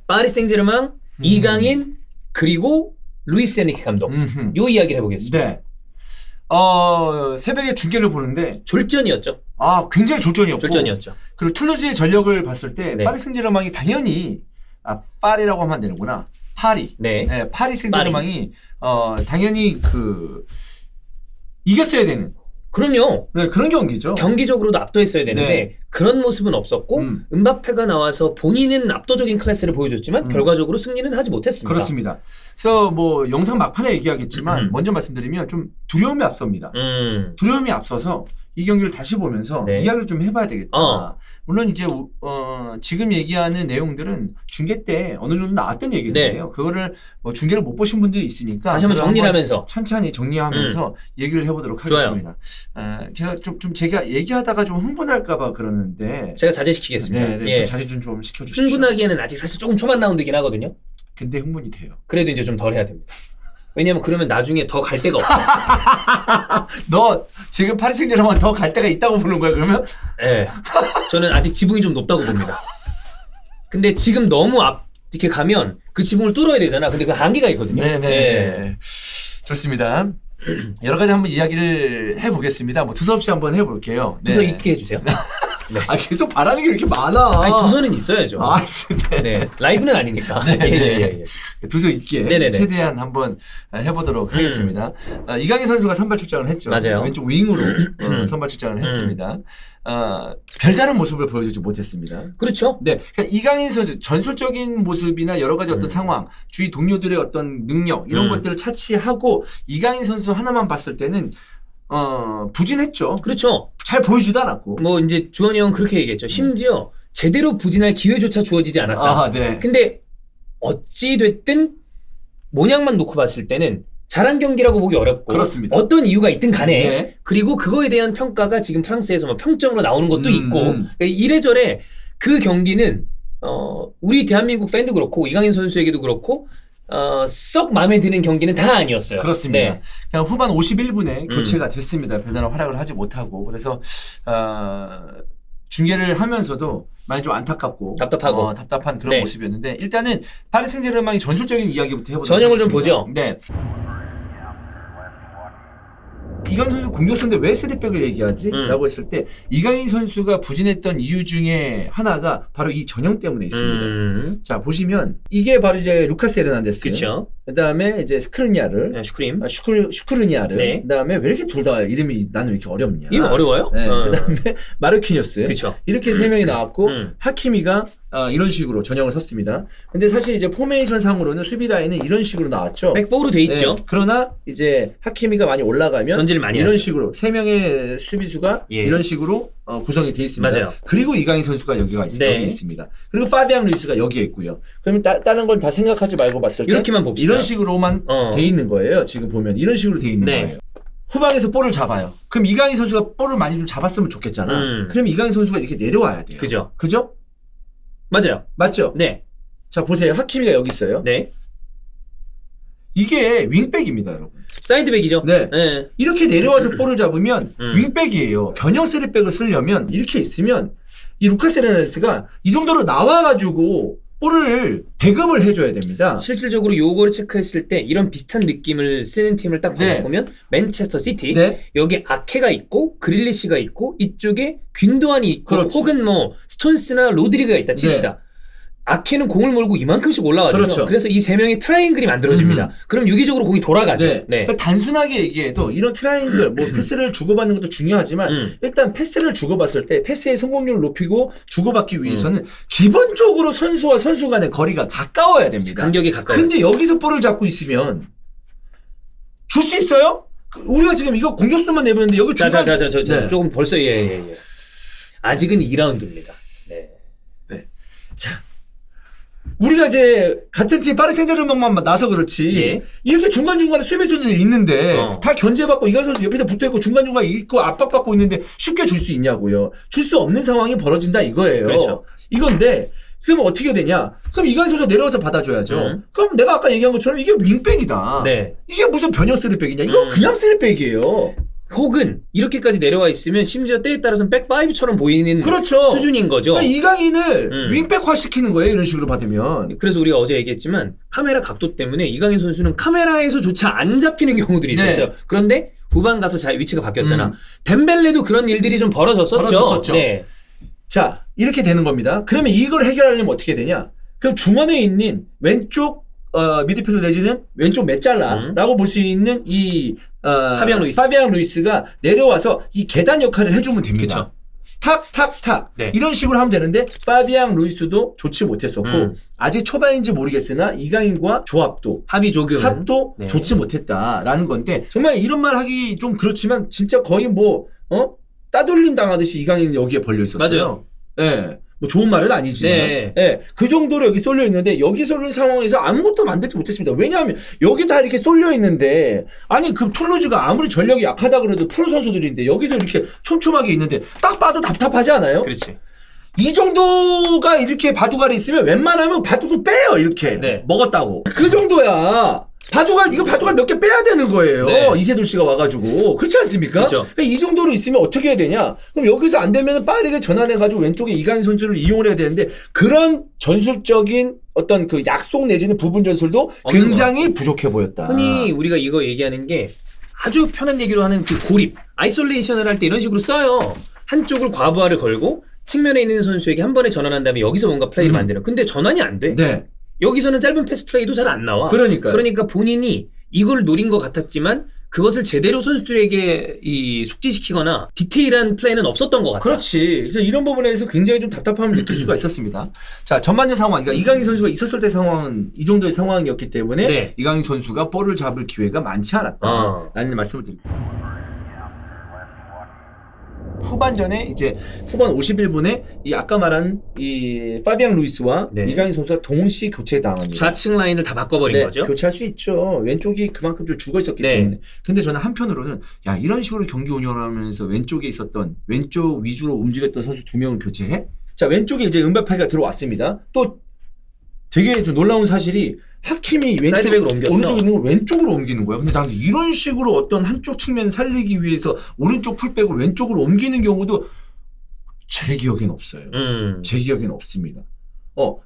파리 생제르맹, 이강인 그리고 루이스 에니케 감독. 요 이야기를 해보겠습니다. 네. 새벽에 중계를 보는데 졸전이었죠. 굉장히 졸전이었고. 졸전이었죠. 그리고 툴루즈의 전력을 봤을 때 네. 파리 생제르맹이 당연히 파리라고 하면 안 되는구나. 파리. 네. 파리 생제르맹이 당연히 이겼어야 되는. 그럼요. 네, 그런 경기죠. 경기적으로도 압도했어야 되는데 네. 그런 모습은 없었고 음바페가 나와서 본인은 압도적인 클래스를 보여줬지만 결과적으로 승리는 하지 못했습니다. 그렇습니다. 그래서 뭐 영상 막판에 얘기하겠지만 먼저 말씀드리면 좀 두려움이 앞섭니다. 두려움이 앞서서 이 경기를 다시 보면서 네. 이야기를 좀 해봐야 되겠다. 물론 이제 지금 얘기하는 내용들은 중계 때 어느 정도 나왔던 얘기인데요. 네. 그거를 뭐 중계를 못 보신 분들이 있으니까 다시 한번 정리를 하면서 찬찬히 정리하면서 얘기를 해보도록 하겠습니다. 제가 얘기하다가 좀 흥분할까봐 그러는데 제가 자제시키겠습니다. 네, 좀 자제 좀 시켜주십시오. 흥분하기에는 아직 사실 조금 초반 라운드긴 하거든요. 근데 흥분이 돼요. 그래도 이제 좀 덜 해야 됩니다. 왜냐면 그러면 나중에 더 갈 데가 없어. 너 지금 파리 생제르맹 더 갈 데가 있다고 보는 거야 그러면? 네. 저는 아직 지붕이 좀 높다고 봅니다. 근데 지금 너무 이렇게 가면 그 지붕을 뚫어야 되잖아. 근데 그 한계가 있거든요. 네네. 좋습니다. 여러 가지 한번 이야기를 해보겠습니다. 뭐 두서없이 한번 해볼게요. 두서 있게 해주세요. 네. 계속 바라는 게 이렇게 많아. 아니, 두서는 있어야죠. 네. 네. 라이브는 아니니까. 예. 두서 있게 네네네. 최대한 한번 해보도록 하겠습니다. 이강인 선수가 선발 출장을 했죠. 맞아요. 왼쪽 윙으로 선발 출장을 했습니다. 별다른 모습을 보여주지 못했습니다. 그렇죠. 네, 그러니까 이강인 선수 전술적인 모습이나 여러 가지 어떤 상황, 주위 동료들의 어떤 능력 이런 것들을 차치하고 이강인 선수 하나만 봤을 때는 부진했죠. 그렇죠. 잘 보이지도 않았고. 뭐 이제 주원이 형 그렇게 얘기했죠. 심지어 제대로 부진할 기회조차 주어지지 않았다. 네. 근데 어찌 됐든 모양만 놓고 봤을 때는 잘한 경기라고 보기 어렵고 그렇습니다. 어떤 이유가 있든 간에 네. 그리고 그거에 대한 평가가 지금 프랑스에서 뭐 평점으로 나오는 것도 있고 그러니까 이래저래 그 경기는 우리 대한민국 팬도 그렇고 이강인 선수에게도 그렇고 썩 마음에 드는 경기는 다 아니었어요. 그렇습니다. 네. 그냥 후반 51분에 교체가 됐습니다. 별다른 활약을 하지 못하고 그래서 중계를 하면서도 많이 좀 안타깝고 답답하고 답답한 그런 네. 모습이었는데 일단은 파리 생제르맹이 전술적인 이야기부터 해보도록 전형을 좀 하겠습니다. 보죠. 네. 이강인 선수 공격수인데 왜 3백을 얘기하지? 라고 했을 때 이강인 선수가 부진했던 이유 중에 하나가 바로 이 전형 때문에 있습니다. 자 보시면 이게 바로 이제 루카스 헤르난데스 그렇죠. 그다음에 이제 스크르냐르 네, 슈크림. 슈크르냐르 네. 그다음에 왜 이렇게 둘 다 이름이 나는 왜 이렇게 어렵냐 이거 어려워요? 네. 그다음에 마르키뉴스 그렇죠. 이렇게 세 명이 나왔고 하키미가 이런 식으로 전형을 섰습니다. 근데 사실 이제 포메이션 상으로는 수비 라인은 이런 식으로 나왔죠. 백포로 돼 있죠. 네. 그러나 이제 하키미가 많이 올라가면 전진을 많이 이런 하죠. 식으로 세 명의 수비수가 예. 이런 식으로 구성이 돼 있습니다. 맞아요. 그리고 이강인 선수가 여기 네. 있습니다. 그리고 파비앙 루이스가 여기에 있고요. 그러면 다른 걸 다 생각하지 말고 봤을 때 이렇게만 봅시다. 이런 식으로만 돼 있는 거예요. 지금 보면 이런 식으로 돼 있는 네. 거예요. 후방에서 볼을 잡아요. 그럼 이강인 선수가 볼을 많이 좀 잡았으면 좋겠잖아. 그럼 이강인 선수가 이렇게 내려와야 돼요. 그죠? 맞아요. 맞죠? 네. 자 보세요. 하키미가 여기 있어요. 네. 이게 윙백입니다, 여러분. 사이드백이죠. 네. 네. 이렇게 내려와서 볼을 잡으면 윙백이에요. 변형 3백을 쓰려면 이렇게 있으면 이 루카스 헤르난데스가 이 정도로 나와가지고 볼을 배급을 해줘야 됩니다. 실질적으로 요거를 체크했을 때 이런 비슷한 느낌을 쓰는 팀을 딱 네. 보면 맨체스터 시티 네. 여기 아케가 있고 그릴리시가 있고 이쪽에 균도안이 있고 그렇지. 혹은 뭐 스톤스나 로드리가 있다 칩시다. 아케는 공을 몰고 이만큼씩 올라가죠. 그렇죠. 그래서 이 세 명의 트라이앵글이 만들어집니다. 그럼 유기적으로 공이 돌아가죠. 네. 그러니까 단순하게 얘기해도 이런 트라이앵글, 뭐 패스를 주고받는 것도 중요하지만 일단 패스를 주고받을 때 패스의 성공률을 높이고 주고받기 위해서는 기본적으로 선수와 선수 간의 거리가 가까워야 됩니다. 간격이 가까워요. 근데 여기서 볼을 잡고 있으면 줄 수 있어요? 우리가 지금 이거 공격수만 내보는데 여기 중간 네. 조금 벌써 예. 아직은 2라운드입니다. 네. 자. 우리가 이제 같은 팀 파리 생제르맹만 나서 그렇지 예. 이렇게 중간중간에 수비수들이 있는데 다 견제받고 이강인 선수 옆에서 붙어있고 중간중간에 있고 압박받고 있는데 쉽게 줄 수 있냐고요. 줄 수 없는 상황이 벌어진다 이거예요. 그렇죠. 이건데 그러면 어떻게 되냐. 그럼 이강인 선수 내려와서 받아줘야죠. 그럼 내가 아까 얘기한 것처럼 이게 윙백이다. 네. 이게 무슨 변형 쓰리백이냐. 이거 그냥 쓰리백이에요. 혹은 이렇게까지 내려와 있으면 심지어 때에 따라서는 백5처럼 보이는 그렇죠. 수준인 거죠. 그러니까 이강인을 윙백화 시키는 거예요. 이런 식으로 받으면. 그래서 우리가 어제 얘기했지만 카메라 각도 때문에 이강인 선수는 카메라에서조차 안 잡히는 경우들이 있었어요. 네. 그런데 후반 가서 위치가 바뀌었잖아. 덴벨레도 그런 일들이 좀 벌어졌었죠. 네. 자, 이렇게 되는 겁니다. 그러면 이걸 해결하려면 어떻게 되냐? 그럼 중원에 있는 왼쪽 미드필더 내지는 왼쪽 메잘라라고 볼 수 있는 이 파비앙 루이스가 내려와서 이 계단 역할을 해주면 됩니다. 탁. 네. 이런 식으로 하면 되는데 파비앙 루이스도 좋지 못했었고 아직 초반인지 모르겠으나 이강인과 합도 네. 좋지 못했다라는 건데 정말 이런 말 하기 좀 그렇지만 진짜 거의 따돌림 당하듯이 이강인은 여기에 벌려 있었어요. 맞아요. 예. 뭐 좋은 말은 아니지만 네. 예, 그 정도로 여기 쏠려 있는데 여기 쏠린 상황에서 아무것도 만들지 못했습니다. 왜냐하면 여기 다 이렇게 쏠려 있는데 아니 그 툴루즈가 아무리 전력이 약하다 그래도 프로 선수들인데 여기서 이렇게 촘촘하게 있는데 딱 봐도 답답하지 않아요? 그렇지. 이 정도가 이렇게 바둑알이 있으면 웬만하면 바둑을 빼요. 이렇게 네. 먹었다고 그 정도야. 이거 바둑알 몇 개 빼야 되는 거예요. 네. 이세돌 씨가 와가지고. 그렇지 않습니까? 그렇죠. 이 정도로 있으면 어떻게 해야 되냐? 그럼 여기서 안 되면 빠르게 전환해가지고 왼쪽에 이강인 선수를 이용을 해야 되는데 그런 전술적인 어떤 그 약속 내지는 부분 전술도 굉장히 부족해 보였다. 흔히 우리가 이거 얘기하는 게 아주 편한 얘기로 하는 그 고립, 아이솔레이션을 할 때 이런 식으로 써요. 한쪽을 과부하를 걸고 측면에 있는 선수에게 한 번에 전환한 다음에 여기서 뭔가 플레이를 만드는. 근데 전환이 안 돼. 네. 여기서는 짧은 패스 플레이도 잘 안 나와. 그러니까 본인이 이걸 노린 것 같았지만 그것을 제대로 선수들에게 숙지시키거나 디테일한 플레이는 없었던 것 같아. 그렇지. 그래서 이런 부분에서 굉장히 좀 답답함을 느낄 수가 있었습니다. 자, 전반전 상황. 그러니까 이강인 선수가 있었을 때 상황은 이 정도의 상황이었기 때문에 네. 이강인 선수가 볼을 잡을 기회가 많지 않았다라는 말씀을 드립니다. 후반전에 이제 후반 51분에 이 아까 말한 이 파비앙 루이스와 네. 이강인 선수가 동시 교체 당합니다. 좌측 라인을 다 바꿔버린 거죠. 교체할 수 있죠. 왼쪽이 그만큼 좀 죽어 있었기 때문에. 근데 저는 한편으로는 이런 식으로 경기 운영을 하면서 왼쪽에 있었던 왼쪽 위주로 움직였던 선수 2명을 교체해? 자, 왼쪽에 이제 은바페가 들어왔습니다. 또 되게 좀 놀라운 사실이 하킴이 사이드백으로 옮겼어. 오른쪽에 있는 걸 왼쪽으로 옮기는 거야. 근데 나는 이런 식으로 어떤 한쪽 측면 살리기 위해서 오른쪽 풀백을 왼쪽으로 옮기는 경우도 제 기억엔 없어요. 제 기억엔 없습니다.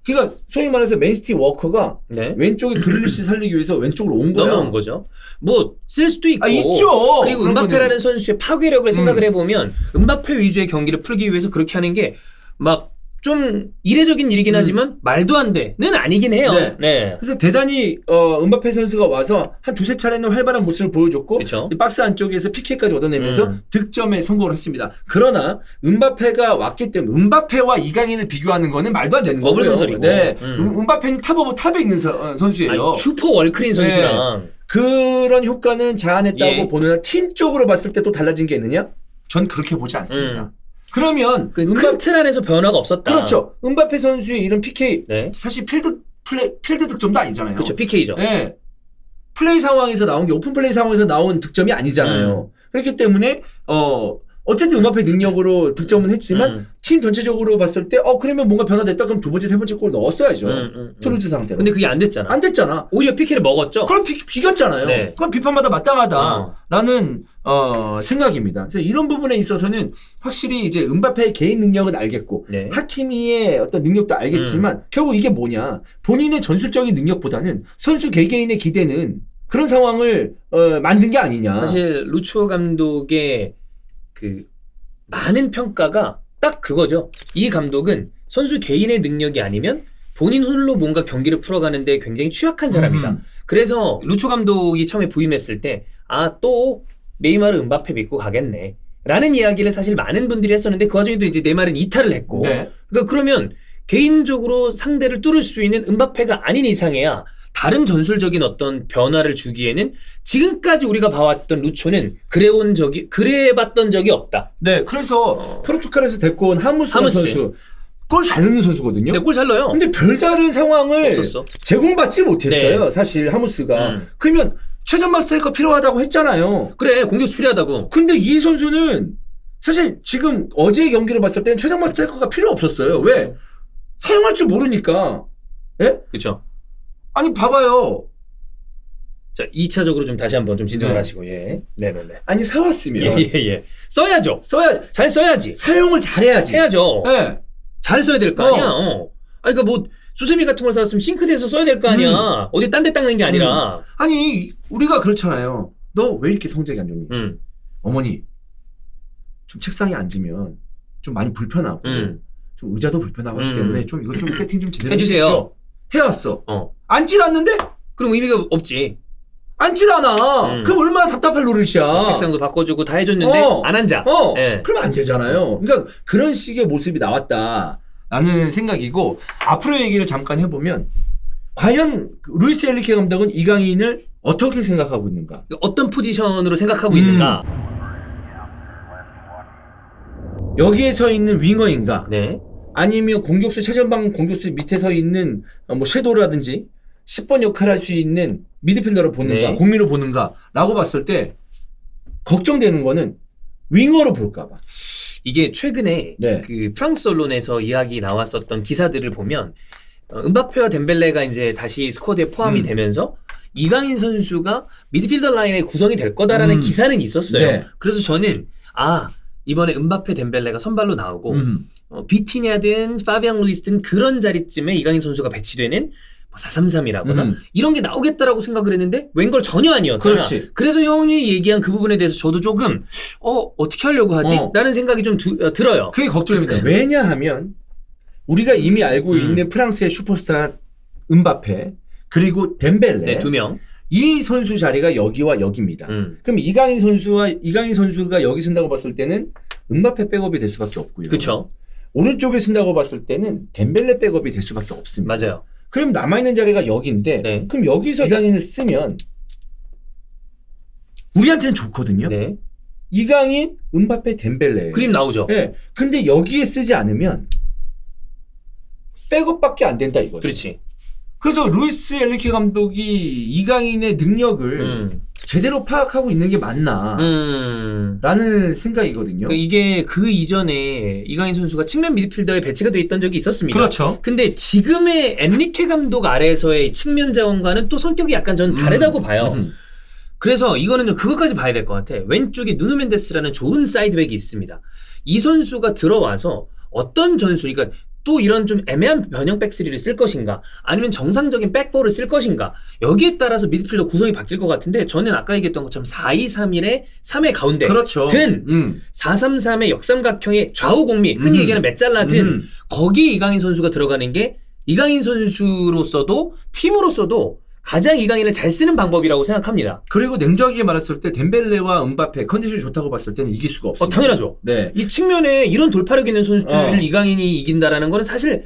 그러니까 소위 말해서 맨시티 워커가 왼쪽에 그릴리시 살리기 위해서 왼쪽으로 온 거야. 넘어온 거죠. 뭐 쓸 수도 있고. 있죠. 그리고 은바페라는 선수의 파괴력을 생각을 해보면 은바페 위주의 경기를 풀기 위해서 그렇게 하는 게 막 좀 이례적인 일이긴 하지만 말도 안 돼는 아니긴 해요. 네. 그래서 대단히 은바페 선수가 와서 한 두세 차례는 활발한 모습을 보여줬고 이 박스 안쪽에서 PK까지 얻어내면서 득점에 성공을 했습니다. 그러나 은바페가 왔기 때문에 은바페와 이강인을 비교하는 거는 말도 안 되는 거고요. 어불성설이고. 네. 은바페는 탑 오브 탑에 있는 선수예요. 슈퍼 월클인 선수랑. 그런 효과는 자아냈다고 보는 팀적으로 봤을 때 또 달라진 게 있느냐? 전 그렇게 보지 않습니다. 그러면 큰 틀 안에서 변화가 없었다. 그렇죠. 은바페 선수의 이런 PK 사실 필드 득점도 아니잖아요. 그렇죠. PK죠. 네. 플레이 상황에서 나온 게 오픈 플레이 상황에서 나온 득점이 아니잖아요. 그렇기 때문에 어쨌든 은바페 능력으로 득점은 했지만 팀 전체적으로 봤을 때 그러면 뭔가 변화됐다 그럼 두 번째 세 번째 골 넣었어야죠. 투르즈 상태로. 근데 그게 안 됐잖아. 오히려 PK를 먹었죠. 그럼 비겼잖아요. 그건 비판마다 마땅하다라는 생각입니다. 그래서 이런 부분에 있어서는 확실히 이제 은바페의 개인 능력은 알겠고 하키미의 어떤 능력도 알겠지만 결국 이게 뭐냐? 본인의 전술적인 능력보다는 선수 개개인의 기대는 그런 상황을 만든 게 아니냐. 사실 루치오 감독의 그 많은 평가가 딱 그거죠. 이 감독은 선수 개인의 능력이 아니면 본인 홀로 뭔가 경기를 풀어가는데 굉장히 취약한 사람이다. 그래서 루치오 감독이 처음에 부임했을 때 또 네이마르 은바페 믿고 가겠네 라는 이야기를 사실 많은 분들이 했었는데 그 와중에도 이제 네이마르는 이탈을 했고 그러니까 그러면 개인적으로 상대를 뚫을 수 있는 은바페가 아닌 이상해야 다른 어떤 변화를 주기에는 지금까지 우리가 봐왔던 루초는 그래봤던 적이 없다. 네, 그래서 포르투갈에서 데리고 온 하무스 선수 골 잘 넣는 선수거든요. 네, 골 잘 넣어요. 근데 별다른 상황을 없었어. 제공받지 못했어요. 사실 하무스가. 그러면 최전방 스트라이커 필요하다고 했잖아요. 그래, 공격수 필요하다고. 근데 이 선수는 사실 지금 어제의 경기를 봤을 때는 최전방 스트라이커가 필요 없었어요. 왜? 사용할 줄 모르니까. 예? 그렇죠. 아니 봐봐요. 자, 2차적으로 좀 다시 한번 좀 진정을 네. 하시고, 예. 네네네. 아니 사왔으면 예. 써야죠. 써야 잘 써야지. 사용을 잘해야지. 해야죠. 예. 잘 써야 될 거 아니야. 아니, 그러니까 뭐, 수세미 같은 걸 사왔으면 싱크대에서 써야 될 거 아니야. 어디 딴 데 닦는 게 아니라. 아니 우리가 그렇잖아요. 너 왜 이렇게 성적이 안 좋니? 어머니 좀 책상에 앉으면 좀 많이 불편하고 좀 의자도 불편하고 하기 때문에 좀 이거 좀 세팅 좀 제대로 해주세요. 해주십시오. 해왔어. 어. 앉질 않는데? 그럼 의미가 없지. 앉질 않아. 그럼 얼마나 답답할 노릇이야. 책상도 바꿔주고 다 해줬는데 안 앉아. 예. 그러면 안 되잖아요. 그러니까 그런 식의 모습이 나왔다라는 생각이고 앞으로 얘기를 잠깐 해보면 과연 루이스 엔리케 감독은 이강인을 어떻게 생각하고 있는가? 어떤 포지션으로 생각하고 있는가? 여기에 서 있는 윙어인가? 네. 아니면 공격수 최전방 공격수 밑에 서 있는 뭐 섀도우라든지 10번 역할을 할 수 있는 미드필더로 보는가, 네. 공미로 보는가라고 봤을 때 걱정되는 거는 윙어로 볼까봐. 이게 최근에 네. 그 프랑스 언론에서 이야기 나왔었던 기사들을 보면 은바페와 덴벨레가 이제 다시 스쿼드에 포함이 되면서 이강인 선수가 미드필더 라인의 구성이 될 거다라는 기사는 있었어요. 네. 그래서 저는 이번에 은바페 덴벨레가 선발로 나오고 비티냐든 파비앙 루이스든 그런 자리쯤에 이강인 선수가 배치되는 4-3-3이라거나 이런 게 나오겠다라고 생각을 했는데 웬걸 전혀 아니었잖아. 그렇지. 그래서 형이 얘기한 그 부분에 대해서 저도 조금 어떻게 하려고 하지? 라는 생각이 좀 들어요. 그게 걱정입니다. 왜냐하면 우리가 이미 알고 있는 프랑스의 슈퍼스타 은바페 그리고 덴벨레 네, 2명. 이 선수 자리가 여기와 여기입니다. 그럼 이강인 선수가 여기 쓴다고 봤을 때는 은바페 백업이 될 수밖에 없고요. 그렇죠. 오른쪽에 쓴다고 봤을 때는 덴벨레 백업이 될 수밖에 없습니다. 맞아요. 그럼 남아있는 자리가 여기인데 네. 그럼 여기서 이강인을 쓰면 우리한테는 좋거든요. 네. 이강인, 은바페, 덴벨레. 그림 나오죠. 네. 근데 여기에 쓰지 않으면 백업밖에 안 된다 이거죠. 그렇지. 그래서 루이스 엔리케 감독이 이강인의 능력을 제대로 파악하고 있는 게 맞나 라는 생각이거든요. 이게 그 이전에 이강인 선수가 측면 미드필더에 배치가 돼 있던 적이 있었습니다. 그렇죠. 근데 지금의 엔리케 감독 아래에서의 측면 자원과는 또 성격이 약간 전 다르다고 봐요. 그래서 이거는 좀 그것까지 봐야 될 것 같아. 왼쪽에 누누 멘데스라는 좋은 사이드백이 있습니다. 이 선수가 들어와서 어떤 전술, 그러니까 또 이런 좀 애매한 변형 백스리를 쓸 것인가 아니면 정상적인 백포를 쓸 것인가 여기에 따라서 미드필더 구성이 바뀔 것 같은데 저는 아까 얘기했던 것처럼 4-2-3-1의 3의 가운데 그렇죠. 든 4-3-3의 역삼각형의 좌우 공미 흔히 얘기하는 메잘라 든 거기에 이강인 선수가 들어가는 게 이강인 선수로서도 팀으로서도 가장 이강인을 잘 쓰는 방법이라고 생각합니다. 그리고 냉정하게 말했을 때 덴벨레와 은바페 컨디션이 좋다고 봤을 때는 이길 수가 없습니다. 당연하죠. 네. 이 측면에 이런 돌파력 있는 선수들을 이강인이 이긴다라는 거는 사실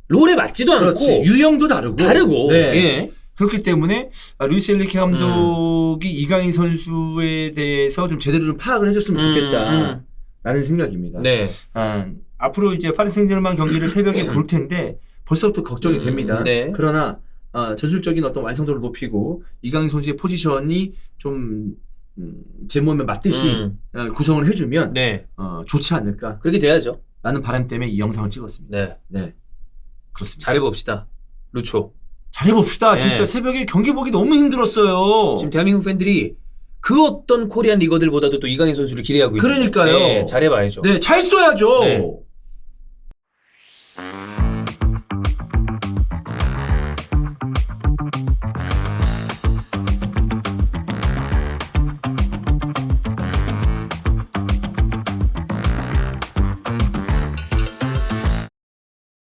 롤에 맞지도 그렇지. 않고 유형도 다르고. 네. 예. 그렇기 때문에 루이스 엔리케 감독이 이강인 선수에 대해서 좀 제대로 좀 파악을 해줬으면 좋겠다라는 생각입니다. 네. 앞으로 이제 파리 생제르맹 경기를 새벽에 볼 텐데 벌써부터 걱정이 됩니다. 네. 그러나 전술적인 어떤 완성도를 높이고 이강인 선수의 포지션이 좀 제 몸에 맞듯이 구성을 해주면 네. 좋지 않을까. 그렇게 돼야죠. 라는 바람 때문에 이 영상을 찍었습니다. 네. 네, 그렇습니다. 잘해봅시다. 루초. 잘해봅시다. 네. 진짜 새벽에 경기 보기 너무 힘들었어요. 지금 대한민국 팬들이 그 어떤 코리안 리거들보다도 또 이강인 선수를 기대하고 있는 그러니까요. 네, 잘해봐야죠. 네, 잘 써야죠. 네.